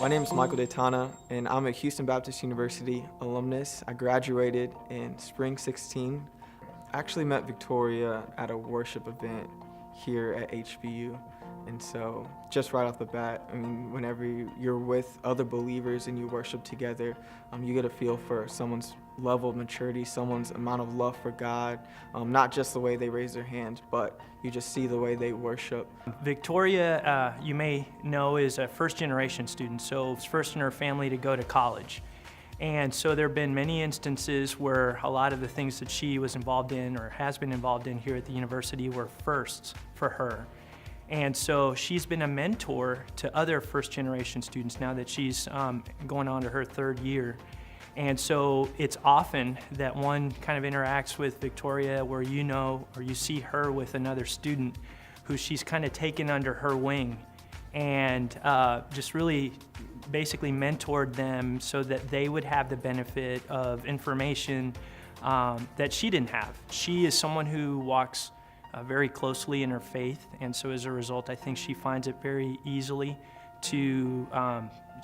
My name is Michael Detana, and I'm a Houston Baptist University alumnus. I graduated in spring 16. I actually met Victoria at a worship event here at HBU. And so just right off the bat, I mean, whenever you're with other believers and you worship together, you get a feel for someone's level of maturity, someone's amount of love for God, not just the way they raise their hand, but you just see the way they worship. Victoria, you may know, is a first-generation student, so it's first in her family to go to college. And so there have been many instances where a lot of the things that she was involved in or has been involved in here at the university were firsts for her. And so she's been a mentor to other first-generation students now that she's going on to her third year. And so it's often that one kind of interacts with Victoria where you know or you see her with another student who she's kind of taken under her wing and just really basically mentored them so that they would have the benefit of information that she didn't have. She is someone who walks very closely in her faith, and so as a result, I think she finds it very easily to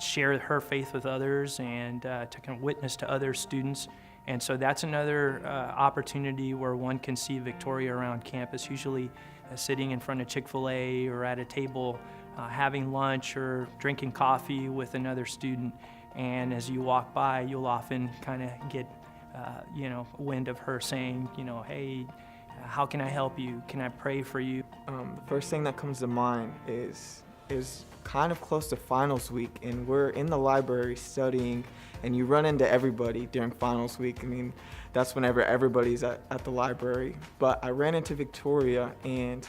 share her faith with others and to kind of witness to other students. And so that's another opportunity where one can see Victoria around campus, usually sitting in front of Chick-fil-A or at a table having lunch or drinking coffee with another student. And as you walk by, you'll often kind of get wind of her saying, hey, how can I help you? Can I pray for you? The first thing that comes to mind is kind of close to finals week, and we're in the library studying, and you run into everybody during finals week. I mean, that's whenever everybody's at the library. But I ran into Victoria, and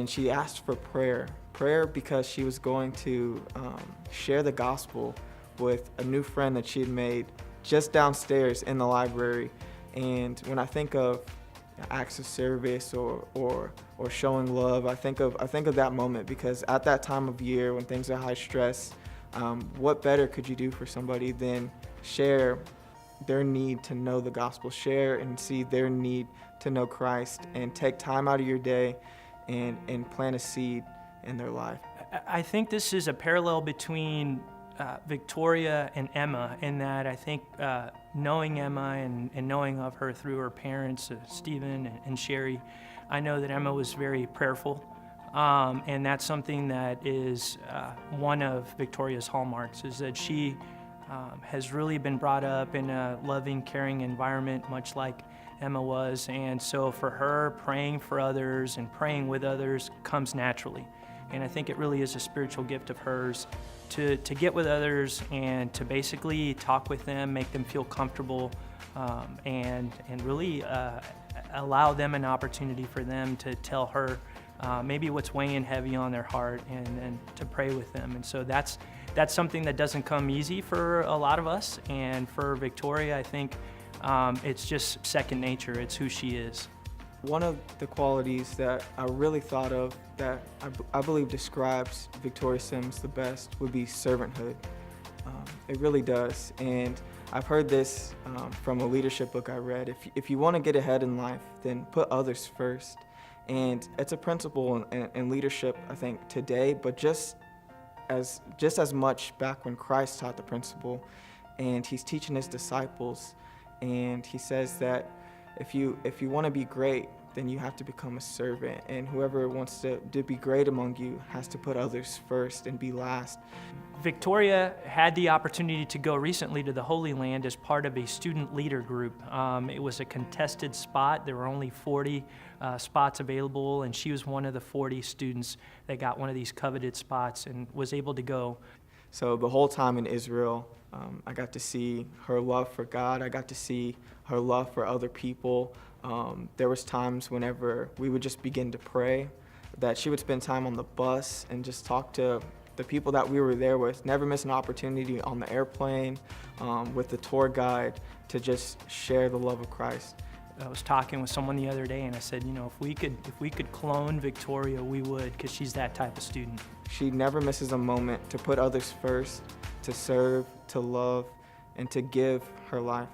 she asked for prayer because she was going to share the gospel with a new friend that she had made just downstairs in the library. And when I think of acts of service or showing love, I think of that moment, because at that time of year when things are high stress, what better could you do for somebody than share their need to know the gospel, share and see their need to know Christ, and take time out of your day and plant a seed in their life. I think this is a parallel between Victoria and Emma, in that I think knowing Emma and knowing of her through her parents, Stephen and Sherry, I know that Emma was very prayerful, and that's something that is one of Victoria's hallmarks, is that she has really been brought up in a loving, caring environment, much like Emma was. And so for her, praying for others and praying with others comes naturally. And I think it really is a spiritual gift of hers to get with others and to basically talk with them, make them feel comfortable, and really allow them an opportunity for them to tell her maybe what's weighing heavy on their heart, and to pray with them. And so that's something that doesn't come easy for a lot of us. And for Victoria, I think it's just second nature. It's who she is. One of the qualities that I really thought of that I believe describes Victoria Sims the best would be servanthood. It really does. And I've heard this from a leadership book I read. If you want to get ahead in life, then put others first. And it's a principle in leadership, I think, today, but just as much back when Christ taught the principle, and he's teaching his disciples, and he says that if you want to be great, then you have to become a servant. And whoever wants to be great among you has to put others first and be last. Victoria had the opportunity to go recently to the Holy Land as part of a student leader group. It was a contested spot. There were only 40 spots available, and she was one of the 40 students that got one of these coveted spots and was able to go. So the whole time in Israel, I got to see her love for God. I got to see her love for other people. There was times whenever we would just begin to pray that she would spend time on the bus and just talk to the people that we were there with. Never miss an opportunity on the airplane, with the tour guide, to just share the love of Christ. I was talking with someone the other day, and I said, if we could clone Victoria, we would, because she's that type of student. She never misses a moment to put others first, to serve, to love, and to give her life.